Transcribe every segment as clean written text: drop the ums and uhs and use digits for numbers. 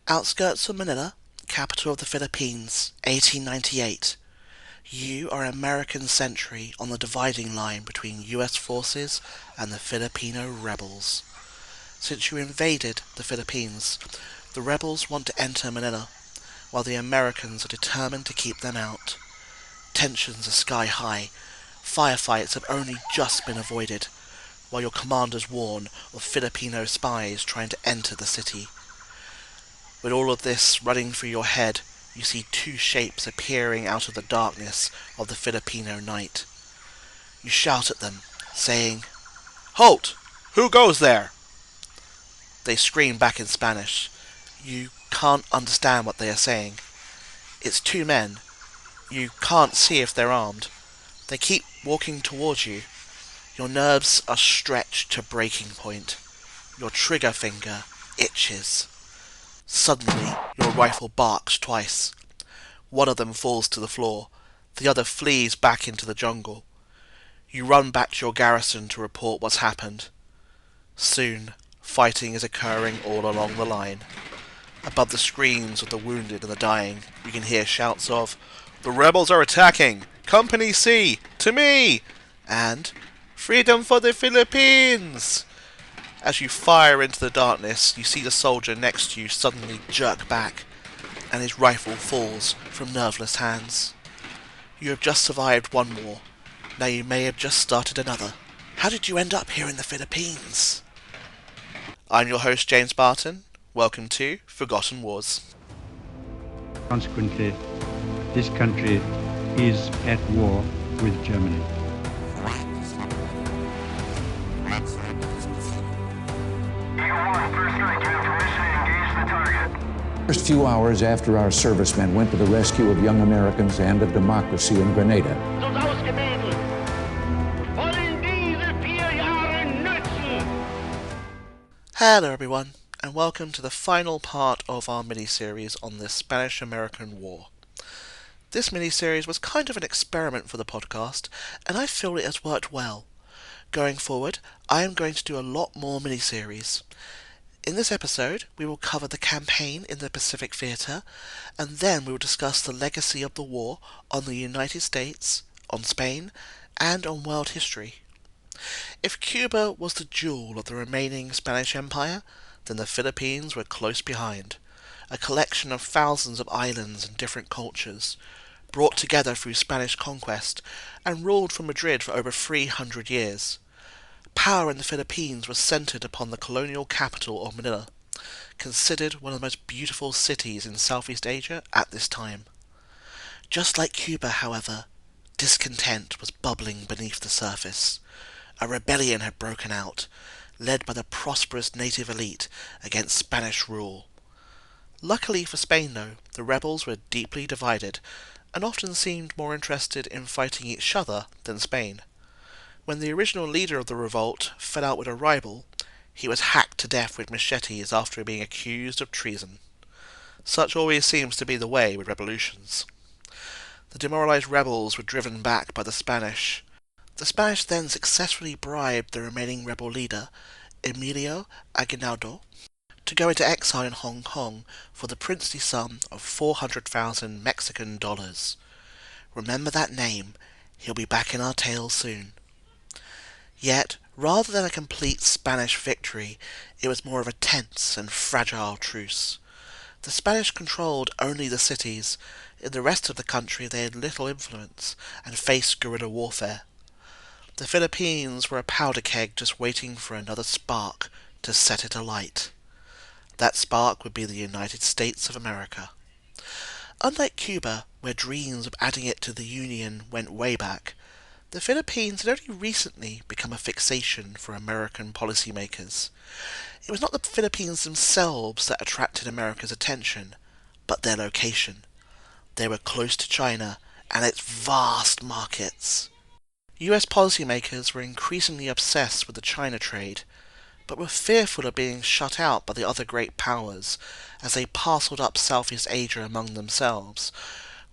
Outskirts of Manila, capital of the Philippines, 1898. You are American sentry on the dividing line between US forces and the Filipino rebels. Since you invaded the Philippines, the rebels want to enter Manila, while the Americans are determined to keep them out. Tensions are sky high. Firefights have only just been avoided, while your commanders warn of Filipino spies trying to enter the city. With all of this running through your head, you see two shapes appearing out of the darkness of the Filipino night. You shout at them, saying, "Halt! Who goes there?" They scream back in Spanish. You can't understand what they are saying. It's two men. You can't see if they're armed. They keep walking towards you. Your nerves are stretched to breaking point. Your trigger finger itches. Suddenly, your rifle barks twice. One of them falls to the floor. The other flees back into the jungle. You run back to your garrison to report what's happened. Soon, fighting is occurring all along the line. Above the screams of the wounded and the dying, you can hear shouts of, "The rebels are attacking! Company C! To me!" and "Freedom for the Philippines!" As you fire into the darkness, you see the soldier next to you suddenly jerk back, and his rifle falls from nerveless hands. You have just survived one war. Now you may have just started another. How did you end up here in the Philippines? I'm your host, James Barton. Welcome to Forgotten Wars. Consequently, this country is at war with Germany. First few hours after our servicemen went to the rescue of young Americans and of democracy in Grenada. Hello everyone, and welcome to the final part of our mini-series on the Spanish-American War. This mini-series was kind of an experiment for the podcast, and I feel it has worked well. Going forward, I am going to do a lot more mini-series. In this episode, we will cover the campaign in the Pacific Theatre, and then we will discuss the legacy of the war on the United States, on Spain, and on world history. If Cuba was the jewel of the remaining Spanish Empire, then the Philippines were close behind, a collection of thousands of islands and different cultures, brought together through Spanish conquest and ruled from Madrid for over 300 years. Power in the Philippines was centered upon the colonial capital of Manila, considered one of the most beautiful cities in Southeast Asia at this time. Just like Cuba, however, discontent was bubbling beneath the surface. A rebellion had broken out, led by the prosperous native elite against Spanish rule. Luckily for Spain, though, the rebels were deeply divided and often seemed more interested in fighting each other than Spain. When the original leader of the revolt fell out with a rival, he was hacked to death with machetes after being accused of treason. Such always seems to be the way with revolutions. The demoralized rebels were driven back by the Spanish. The Spanish then successfully bribed the remaining rebel leader, Emilio Aguinaldo, to go into exile in Hong Kong for the princely sum of 400,000 Mexican dollars. Remember that name, he'll be back in our tales soon. Yet, rather than a complete Spanish victory, it was more of a tense and fragile truce. The Spanish controlled only the cities. In the rest of the country they had little influence and faced guerrilla warfare. The Philippines were a powder keg just waiting for another spark to set it alight. That spark would be the United States of America. Unlike Cuba, where dreams of adding it to the Union went way back, the Philippines had only recently become a fixation for American policymakers. It was not the Philippines themselves that attracted America's attention, but their location. They were close to China and its vast markets. US policymakers were increasingly obsessed with the China trade, but were fearful of being shut out by the other great powers as they parcelled up Southeast Asia among themselves,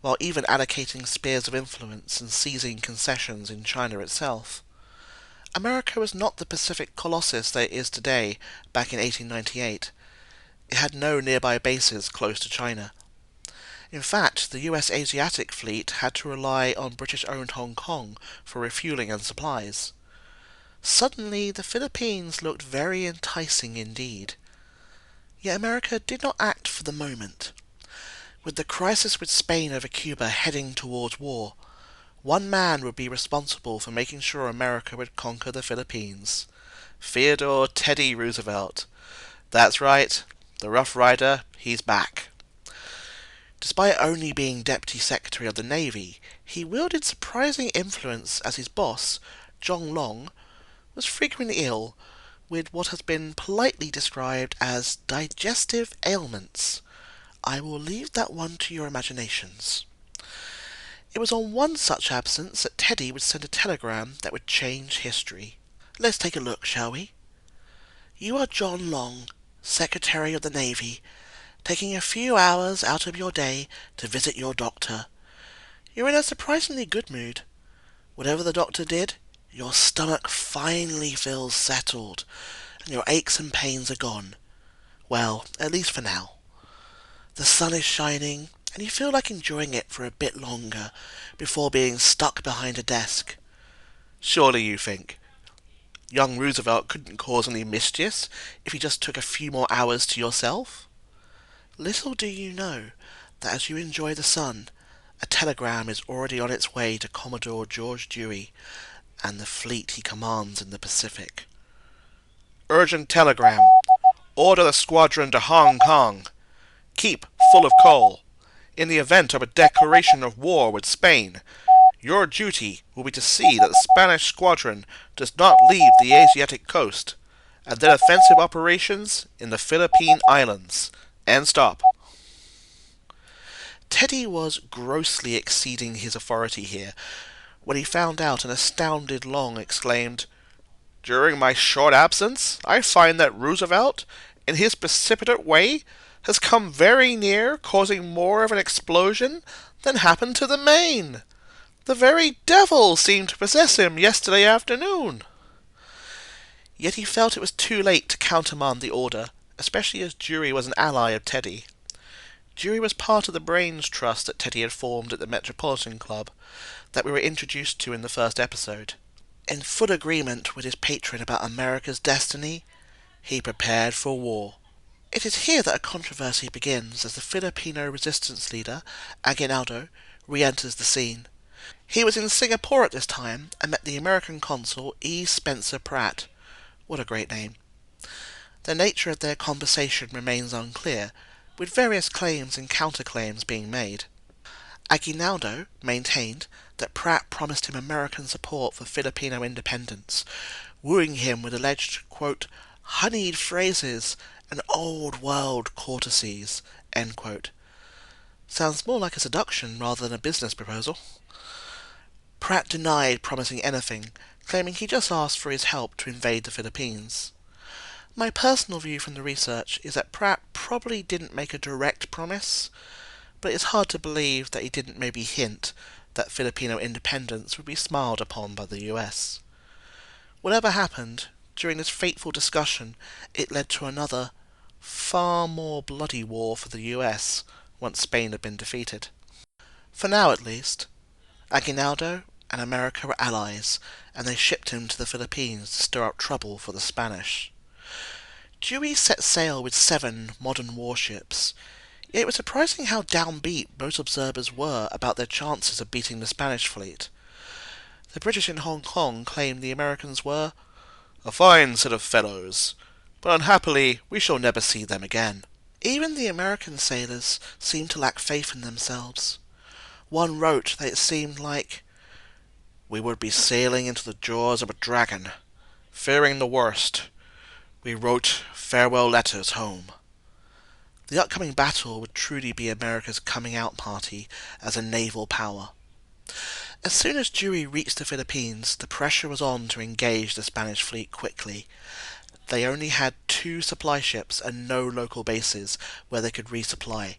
while even allocating spheres of influence and seizing concessions in China itself. America was not the Pacific colossus that it is today, back in 1898. It had no nearby bases close to China. In fact, the US Asiatic fleet had to rely on British-owned Hong Kong for refueling and supplies. Suddenly, the Philippines looked very enticing indeed. Yet America did not act for the moment. With the crisis with Spain over Cuba heading towards war, one man would be responsible for making sure America would conquer the Philippines. Theodore Teddy Roosevelt. That's right, the Rough Rider, he's back. Despite only being Deputy Secretary of the Navy, he wielded surprising influence as his boss, John Long, was frequently ill with what has been politely described as digestive ailments. I will leave that one to your imaginations. It was on one such absence that Teddy would send a telegram that would change history. Let's take a look, shall we? You are John Long, Secretary of the Navy, taking a few hours out of your day to visit your doctor. You're in a surprisingly good mood. Whatever the doctor did, your stomach finally feels settled, and your aches and pains are gone. Well, at least for now. The sun is shining, and you feel like enjoying it for a bit longer before being stuck behind a desk. Surely you think, young Roosevelt couldn't cause any mischief if he just took a few more hours to yourself? Little do you know that as you enjoy the sun, a telegram is already on its way to Commodore George Dewey and the fleet he commands in the Pacific. Urgent telegram. Order the squadron to Hong Kong. Keep full of coal. In the event of a declaration of war with Spain, your duty will be to see that the Spanish squadron does not leave the Asiatic coast, and then offensive operations in the Philippine Islands. And stop. Teddy was grossly exceeding his authority here when he found out, and astounded Long exclaimed, "During my short absence, I find that Roosevelt, in his precipitate way, has come very near causing more of an explosion than happened to the Maine. The very devil seemed to possess him yesterday afternoon." Yet he felt it was too late to countermand the order, especially as Dewey was an ally of Teddy. Dewey was part of the Brains Trust that Teddy had formed at the Metropolitan Club, that we were introduced to in the first episode. In full agreement with his patron about America's destiny, he prepared for war. It is here that a controversy begins as the Filipino resistance leader, Aguinaldo, re-enters the scene. He was in Singapore at this time and met the American consul E. Spencer Pratt. What a great name. The nature of their conversation remains unclear, with various claims and counterclaims being made. Aguinaldo maintained that Pratt promised him American support for Filipino independence, wooing him with alleged, quote, honeyed phrases and old-world courtesies, end quote. Sounds more like a seduction rather than a business proposal. Pratt denied promising anything, claiming he just asked for his help to invade the Philippines. My personal view from the research is that Pratt probably didn't make a direct promise, but it's hard to believe that he didn't maybe hint that Filipino independence would be smiled upon by the US. Whatever happened, during this fateful discussion, it led to another, far more bloody war for the US once Spain had been defeated. For now at least, Aguinaldo and America were allies, and they shipped him to the Philippines to stir up trouble for the Spanish. Dewey set sail with 7 modern warships, yet it was surprising how downbeat most observers were about their chances of beating the Spanish fleet. The British in Hong Kong claimed the Americans were "a fine set of fellows, but unhappily we shall never see them again." Even the American sailors seemed to lack faith in themselves. One wrote that it seemed like we would be sailing into the jaws of a dragon. Fearing the worst, we wrote farewell letters home. The upcoming battle would truly be America's coming out party as a naval power. As soon as Dewey reached the Philippines, the pressure was on to engage the Spanish fleet quickly. They only had 2 supply ships and no local bases where they could resupply.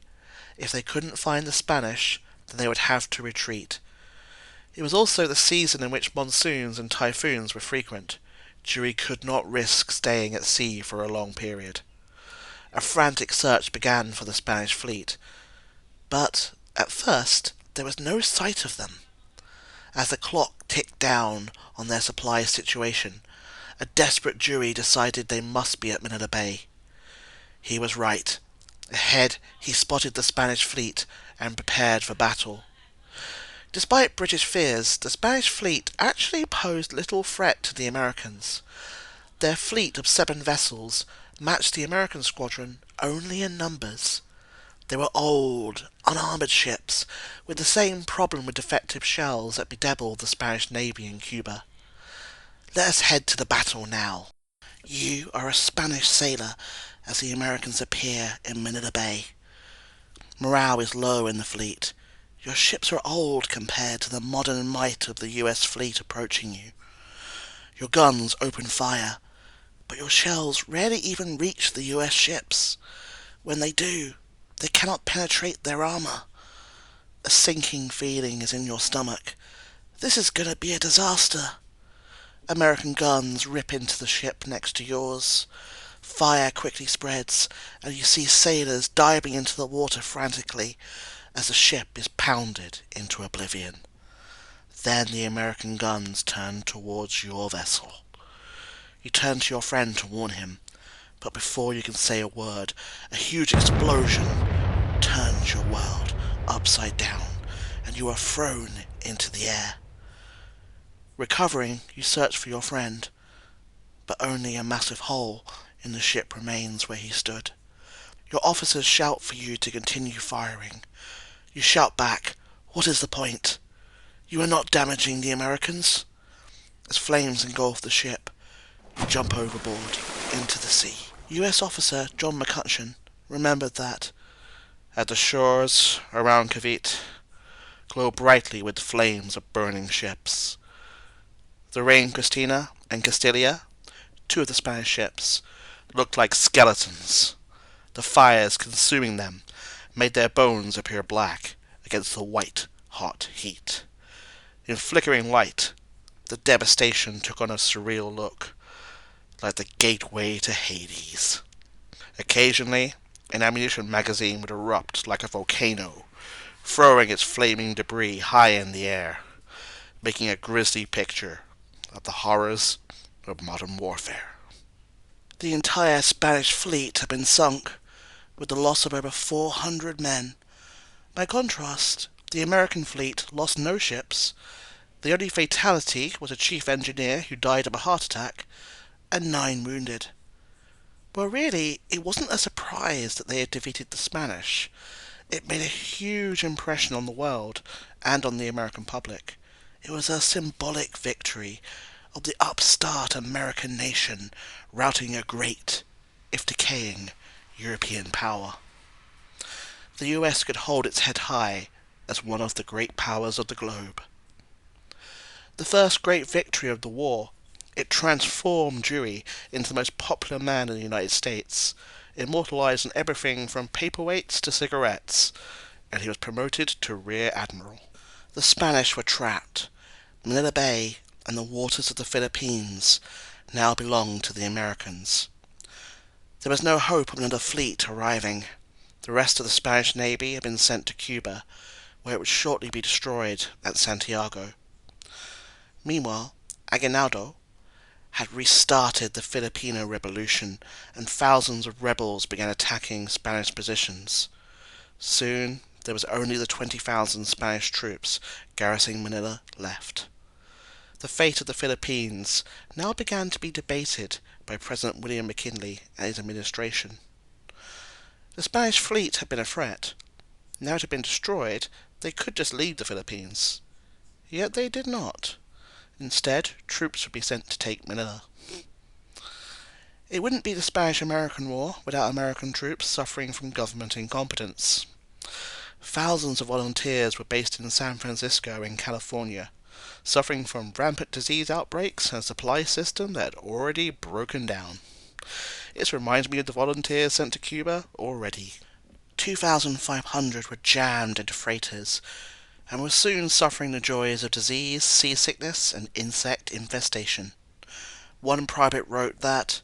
If they couldn't find the Spanish, then they would have to retreat. It was also the season in which monsoons and typhoons were frequent. Dewey could not risk staying at sea for a long period. A frantic search began for the Spanish fleet, but at first there was no sight of them. As the clock ticked down on their supply situation, a desperate jury decided they must be at Manila Bay. He was right. Ahead, he spotted the Spanish fleet and prepared for battle. Despite British fears, the Spanish fleet actually posed little threat to the Americans. Their fleet of 7 vessels matched the American squadron only in numbers. They were old, unarmoured ships, with the same problem with defective shells that bedeviled the Spanish Navy in Cuba. Let us head to the battle now. You are a Spanish sailor as the Americans appear in Manila Bay. Morale is low in the fleet. Your ships are old compared to the modern might of the US fleet approaching you. Your guns open fire, but your shells rarely even reach the US ships. When they do, they cannot penetrate their armor. A sinking feeling is in your stomach. This is going to be a disaster. American guns rip into the ship next to yours. Fire quickly spreads, and you see sailors diving into the water frantically as the ship is pounded into oblivion. Then the American guns turn towards your vessel. You turn to your friend to warn him, but before you can say a word, a huge explosion turns your world upside down, and you are thrown into the air. Recovering, you search for your friend, but only a massive hole in the ship remains where he stood. Your officers shout for you to continue firing. You shout back, "What is the point? You are not damaging the Americans." As flames engulf the ship, you jump overboard into the sea. US officer John McCutcheon remembered that at the shores around Cavite glow brightly with the flames of burning ships. The Reina Cristina and Castilla, 2 of the Spanish ships, looked like skeletons. The fires consuming them made their bones appear black against the white, hot heat. In flickering light, the devastation took on a surreal look, like the gateway to Hades. Occasionally, an ammunition magazine would erupt like a volcano, throwing its flaming debris high in the air, making a grisly picture of the horrors of modern warfare. The entire Spanish fleet had been sunk, with the loss of over 400 men. By contrast, the American fleet lost no ships. The only fatality was a chief engineer who died of a heart attack, and 9 wounded. Well, really, it wasn't a surprise that they had defeated the Spanish. It made a huge impression on the world and on the American public. It was a symbolic victory of the upstart American nation routing a great, if decaying, European power. The US could hold its head high as one of the great powers of the globe. The first great victory of the war, it transformed Dewey into the most popular man in the United States, immortalized in everything from paperweights to cigarettes, and he was promoted to Rear Admiral. The Spanish were trapped. Manila Bay and the waters of the Philippines now belonged to the Americans. There was no hope of another fleet arriving. The rest of the Spanish Navy had been sent to Cuba, where it would shortly be destroyed at Santiago. Meanwhile, Aguinaldo had restarted the Filipino Revolution, and thousands of rebels began attacking Spanish positions. Soon, there was only the 20,000 Spanish troops garrisoning Manila left. The fate of the Philippines now began to be debated by President William McKinley and his administration. The Spanish fleet had been a threat. Now it had been destroyed, they could just leave the Philippines. Yet they did not. Instead, troops would be sent to take Manila. It wouldn't be the Spanish-American War without American troops suffering from government incompetence. Thousands of volunteers were based in San Francisco in California, suffering from rampant disease outbreaks and a supply system that had already broken down. It reminds me of the volunteers sent to Cuba already. 2,500 were jammed into freighters, and were soon suffering the joys of disease, seasickness, and insect infestation. One private wrote that,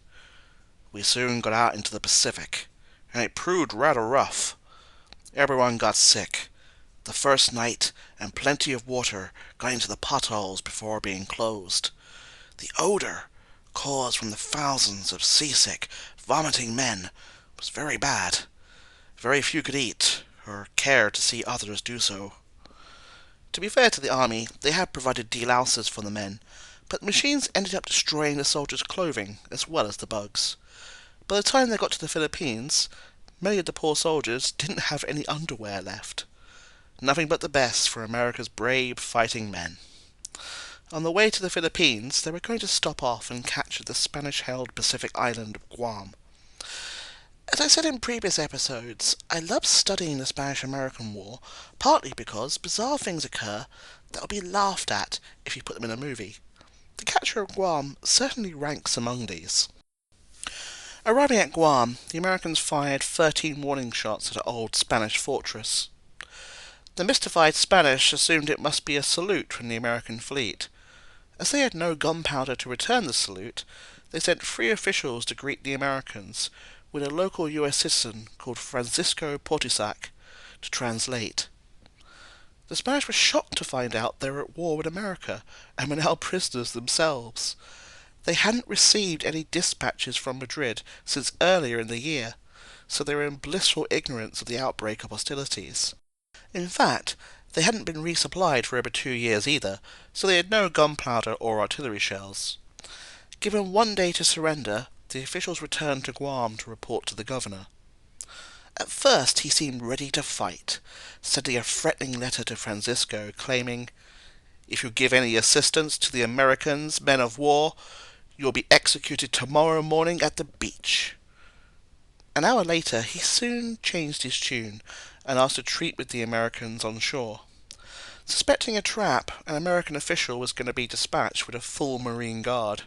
"We soon got out into the Pacific, and it proved rather rough. Everyone got sick the first night, and plenty of water got into the potholes before being closed. The odor, caused from the thousands of seasick, vomiting men, was very bad. Very few could eat, or care to see others do so. To be fair to the army, they had provided delousers for the men, but the machines ended up destroying the soldiers' clothing as well as the bugs. By the time they got to the Philippines, many of the poor soldiers didn't have any underwear left. Nothing but the best for America's brave fighting men. On the way to the Philippines, they were going to stop off and capture the Spanish-held Pacific island of Guam. As I said in previous episodes, I love studying the Spanish-American War, partly because bizarre things occur that will be laughed at if you put them in a movie. The capture of Guam certainly ranks among these. Arriving at Guam, the Americans fired 13 warning shots at an old Spanish fortress. The mystified Spanish assumed it must be a salute from the American fleet. As they had no gunpowder to return the salute, they sent 3 officials to greet the Americans, with a local US citizen called Francisco Portisac to translate. The Spanish were shocked to find out they were at war with America and were now prisoners themselves. They hadn't received any dispatches from Madrid since earlier in the year, so they were in blissful ignorance of the outbreak of hostilities. In fact, they hadn't been resupplied for over 2 years either, so they had no gunpowder or artillery shells. Given 1 day to surrender, the officials returned to Guam to report to the governor. At first he seemed ready to fight, sending a threatening letter to Francisco claiming, "If you give any assistance to the Americans, men of war, you will be executed tomorrow morning at the beach." An hour later he soon changed his tune and asked to treat with the Americans on shore. Suspecting a trap, an American official was going to be dispatched with a full Marine Guard.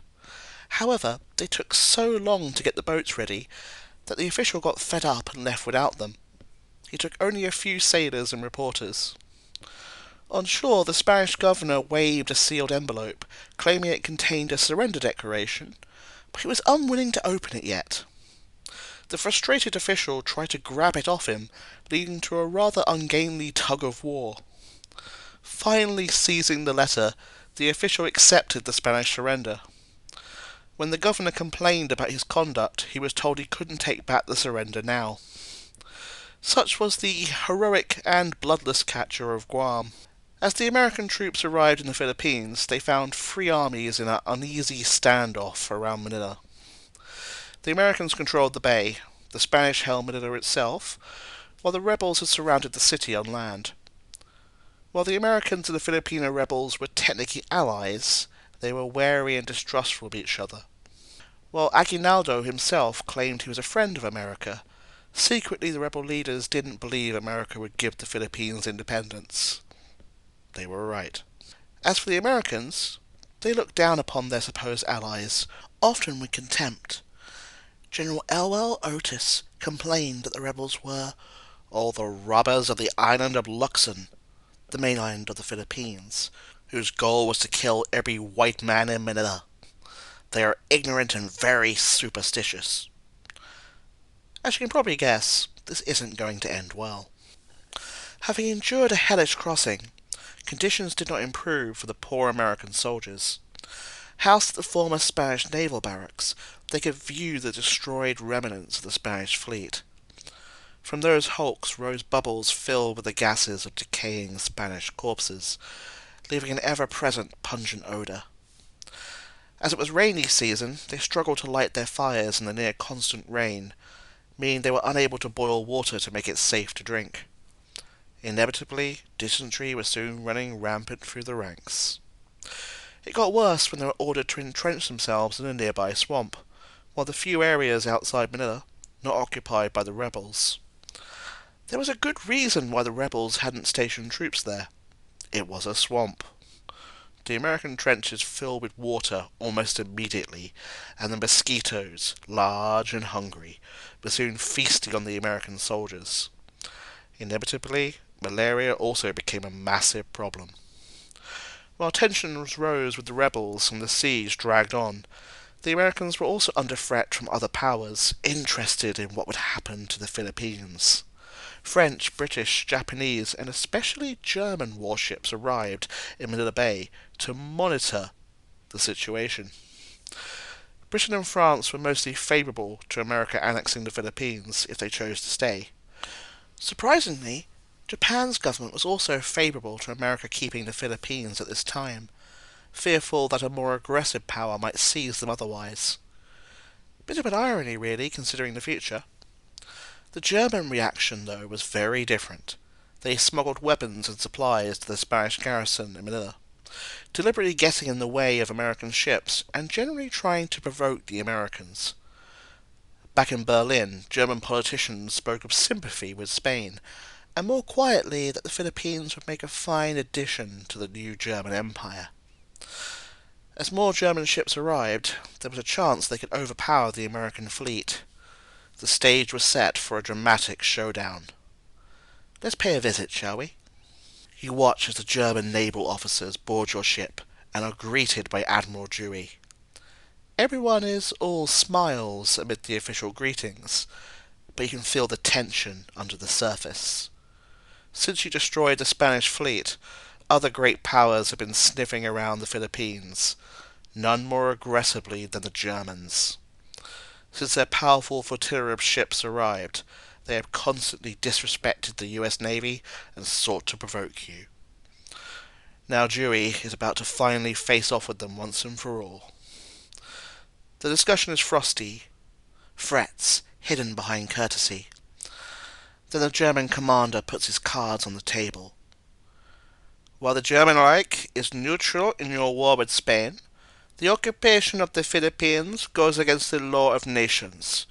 However, they took so long to get the boats ready that the official got fed up and left without them. He took only a few sailors and reporters. On shore, the Spanish governor waved a sealed envelope, claiming it contained a surrender declaration, but he was unwilling to open it yet. The frustrated official tried to grab it off him, leading to a rather ungainly tug-of-war. Finally seizing the letter, the official accepted the Spanish surrender. When the governor complained about his conduct, he was told he couldn't take back the surrender now. Such was the heroic and bloodless capture of Guam. As the American troops arrived in the Philippines, they found 3 armies in an uneasy standoff around Manila. The Americans controlled the bay, the Spanish held Manila itself, while the rebels had surrounded the city on land. While the Americans and the Filipino rebels were technically allies, they were wary and distrustful of each other. While Aguinaldo himself claimed he was a friend of America, secretly the rebel leaders didn't believe America would give the Philippines independence. They were right. As for the Americans, they looked down upon their supposed allies, often with contempt. General Elwell Otis complained that the rebels were all the robbers of the island of Luzon, the main island of the Philippines, whose goal was to kill every white man in Manila. They are ignorant and very superstitious. As you can probably guess, this isn't going to end well. Having endured a hellish crossing, conditions did not improve for the poor American soldiers. Housed at the former Spanish naval barracks, they could view the destroyed remnants of the Spanish fleet. From those hulks rose bubbles filled with the gases of decaying Spanish corpses, leaving an ever-present pungent odour. As it was rainy season, they struggled to light their fires in the near-constant rain, meaning they were unable to boil water to make it safe to drink. Inevitably, dysentery was soon running rampant through the ranks. It got worse when they were ordered to entrench themselves in a nearby swamp, while the few areas outside Manila not occupied by the rebels. There was a good reason why the rebels hadn't stationed troops there. It was a swamp. The American trenches filled with water almost immediately, and the mosquitoes, large and hungry, were soon feasting on the American soldiers. Inevitably, malaria also became a massive problem. While tensions rose with the rebels and the siege dragged on, The Americans were also under threat from other powers interested in what would happen to the Philippines. French, British, Japanese, and especially German warships arrived in Manila Bay to monitor the situation. Britain and France were mostly favourable to America annexing the Philippines if they chose to stay. Surprisingly, Japan's government was also favourable to America keeping the Philippines at this time, fearful that a more aggressive power might seize them otherwise. Bit of an irony, really, considering the future. The German reaction, though, was very different. They smuggled weapons and supplies to the Spanish garrison in Manila, deliberately getting in the way of American ships and generally trying to provoke the Americans. Back in Berlin, German politicians spoke of sympathy with Spain, and more quietly that the Philippines would make a fine addition to the new German Empire. As more German ships arrived, there was a chance they could overpower the American fleet. The stage was set for a dramatic showdown. Let's pay a visit, shall we? You watch as the German naval officers board your ship and are greeted by Admiral Dewey. Everyone is all smiles amid the official greetings, but you can feel the tension under the surface. Since you destroyed the Spanish fleet, other great powers have been sniffing around the Philippines, none more aggressively than the Germans. Since their powerful flotilla of ships arrived, they have constantly disrespected the US Navy and sought to provoke you. Now Dewey is about to finally face off with them once and for all. The discussion is frosty, threats hidden behind courtesy. Then the German commander puts his cards on the table. While the German Reich is neutral in your war with Spain, the occupation of the Philippines goes against the law of nations.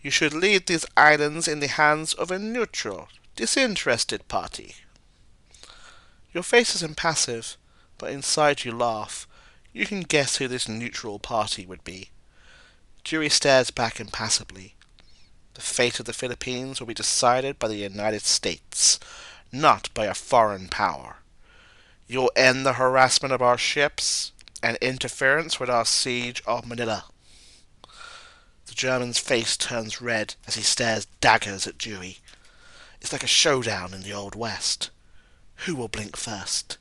You should leave these islands in the hands of a neutral, disinterested party. Your face is impassive, but inside you laugh. You can guess who this neutral party would be. Dewey stares back impassively. The fate of the Philippines will be decided by the United States, not by a foreign power. You'll end the harassment of our ships and interference with our siege of Manila. The German's face turns red as he stares daggers at Dewey. It's like a showdown in the Old West. Who will blink first?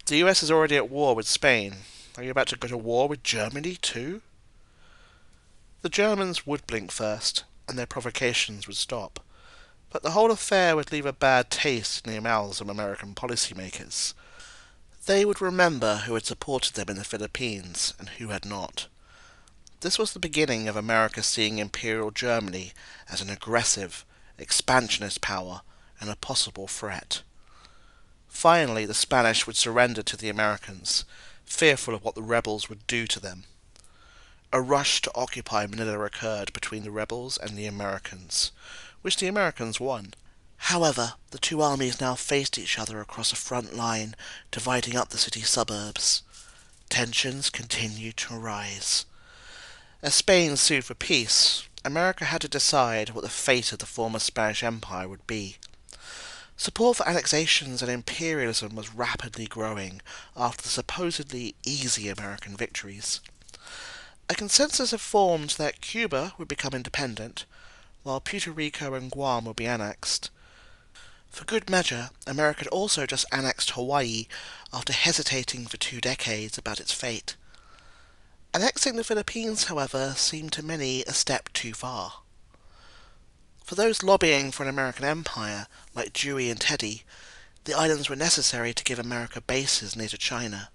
The US is already at war with Spain. Are you about to go to war with Germany too? The Germans would blink first, and their provocations would stop. But the whole affair would leave a bad taste in the mouths of American policymakers. They would remember who had supported them in the Philippines and who had not. This was the beginning of America seeing Imperial Germany as an aggressive, expansionist power and a possible threat. Finally, the Spanish would surrender to the Americans, fearful of what the rebels would do to them. A rush to occupy Manila occurred between the rebels and the Americans, which the Americans won. However, the two armies now faced each other across a front line, dividing up the city's suburbs. Tensions continued to rise. As Spain sued for peace, America had to decide what the fate of the former Spanish Empire would be. Support for annexations and imperialism was rapidly growing after the supposedly easy American victories. A consensus had formed that Cuba would become independent, while Puerto Rico and Guam would be annexed. For good measure, America had also just annexed Hawaii after hesitating for 2 decades about its fate. Annexing the Philippines, however, seemed to many a step too far. For those lobbying for an American empire, like Dewey and Teddy, the islands were necessary to give America bases near to China.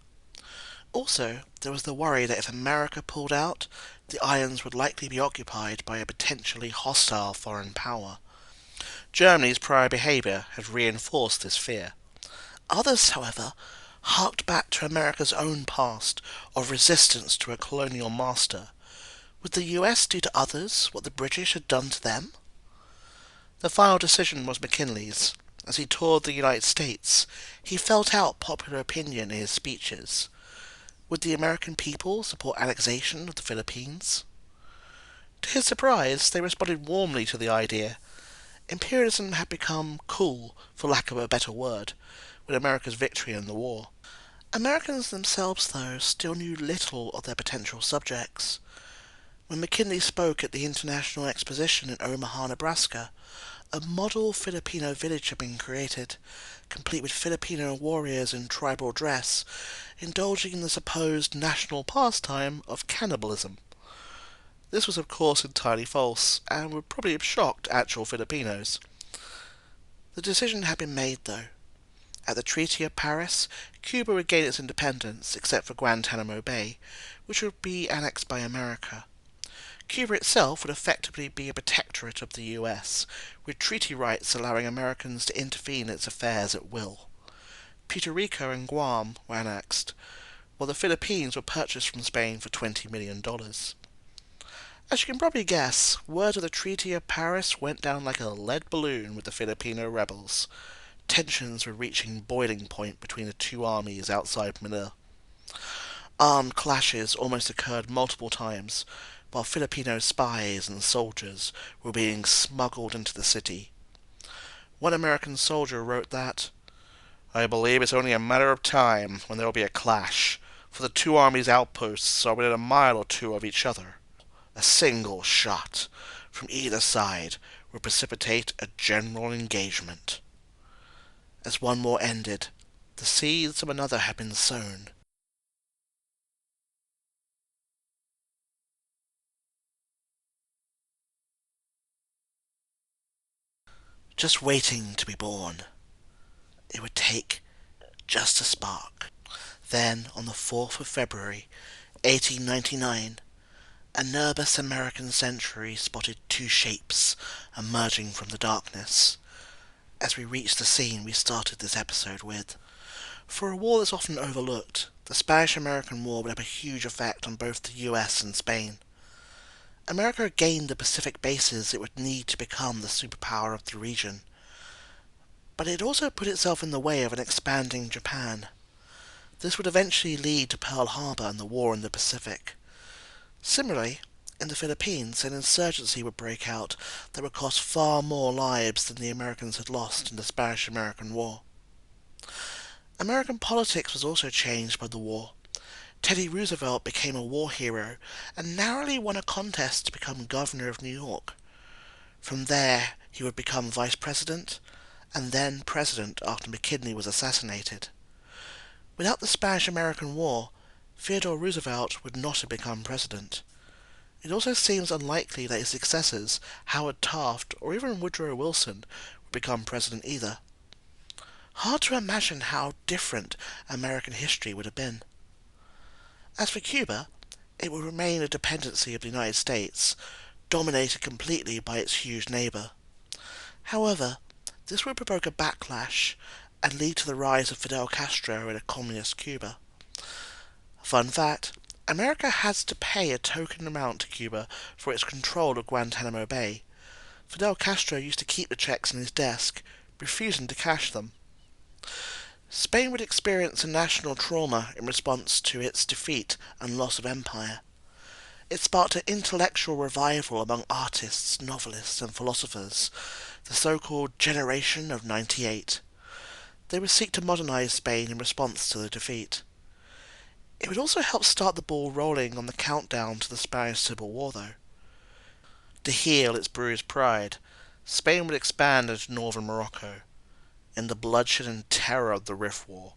Also, there was the worry that if America pulled out, the islands would likely be occupied by a potentially hostile foreign power. Germany's prior behaviour had reinforced this fear. Others, however, harked back to America's own past of resistance to a colonial master. Would the US do to others what the British had done to them? The final decision was McKinley's. As he toured the United States, he felt out popular opinion in his speeches. Would the American people support annexation of the Philippines? To his surprise, they responded warmly to the idea. Imperialism had become cool, for lack of a better word, with America's victory in the war. Americans themselves, though, still knew little of their potential subjects. When McKinley spoke at the International Exposition in Omaha, Nebraska, a model Filipino village had been created, complete with Filipino warriors in tribal dress, indulging in the supposed national pastime of cannibalism. This was, of course, entirely false, and would probably have shocked actual Filipinos. The decision had been made, though. At the Treaty of Paris, Cuba would gain its independence, except for Guantanamo Bay, which would be annexed by America. Cuba itself would effectively be a protectorate of the US, with treaty rights allowing Americans to intervene in its affairs at will. Puerto Rico and Guam were annexed, while the Philippines were purchased from Spain for $20 million. As you can probably guess, word of the Treaty of Paris went down like a lead balloon with the Filipino rebels. Tensions were reaching boiling point between the two armies outside Manila. Armed clashes almost occurred multiple times, while Filipino spies and soldiers were being smuggled into the city. One American soldier wrote that, "I believe it's only a matter of time when there will be a clash, for the two armies' outposts are within a mile or two of each other. A single shot from either side would precipitate a general engagement." As one war ended, the seeds of another had been sown. Just waiting to be born. It would take just a spark. Then, on the 4th of February, 1899, a nervous American sentry spotted two shapes emerging from the darkness. As we reached the scene we started this episode with. For a war that's often overlooked, the Spanish-American War would have a huge effect on both the US and Spain. America gained the Pacific bases it would need to become the superpower of the region. But it also put itself in the way of an expanding Japan. This would eventually lead to Pearl Harbor and the war in the Pacific. Similarly, in the Philippines, an insurgency would break out that would cost far more lives than the Americans had lost in the Spanish-American War. American politics was also changed by the war. Teddy Roosevelt became a war hero and narrowly won a contest to become governor of New York. From there, he would become vice president, and then president after McKinley was assassinated. Without the Spanish-American War, Theodore Roosevelt would not have become president. It also seems unlikely that his successors, Howard Taft or even Woodrow Wilson, would become president either. Hard to imagine how different American history would have been. As for Cuba, it would remain a dependency of the United States, dominated completely by its huge neighbour. However, this would provoke a backlash and lead to the rise of Fidel Castro in a communist Cuba. Fun fact, America has to pay a token amount to Cuba for its control of Guantanamo Bay. Fidel Castro used to keep the checks in his desk, refusing to cash them. Spain would experience a national trauma in response to its defeat and loss of empire. It sparked an intellectual revival among artists, novelists, and philosophers, the so-called Generation of '98. They would seek to modernize Spain in response to the defeat. It would also help start the ball rolling on the countdown to the Spanish Civil War, though. To heal its bruised pride, Spain would expand into northern Morocco. In the bloodshed and terror of the Rif War,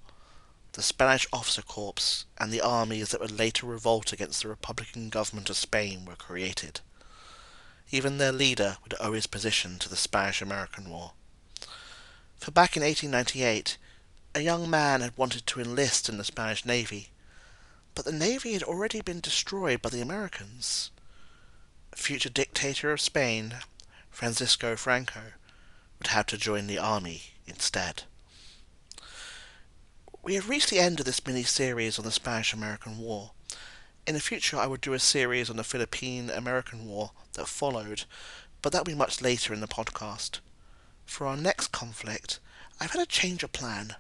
the Spanish officer corps and the armies that would later revolt against the Republican government of Spain were created. Even their leader would owe his position to the Spanish-American War. For back in 1898, a young man had wanted to enlist in the Spanish Navy, but the Navy had already been destroyed by the Americans. Future dictator of Spain, Francisco Franco, would have to join the army instead. We have reached the end of this mini-series on the Spanish-American War. In the future I would do a series on the Philippine-American War that followed, but that will be much later in the podcast. For our next conflict, I've had a change of plan.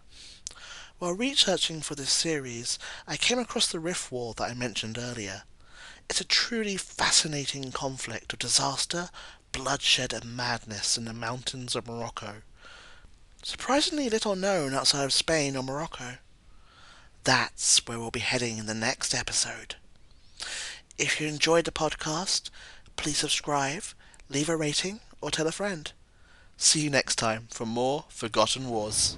While researching for this series, I came across the Rif War that I mentioned earlier. It's a truly fascinating conflict of disaster, bloodshed and madness in the mountains of Morocco. Surprisingly little known outside of Spain or Morocco. That's where we'll be heading in the next episode. If you enjoyed the podcast, please subscribe, leave a rating, or tell a friend. See you next time for more Forgotten Wars.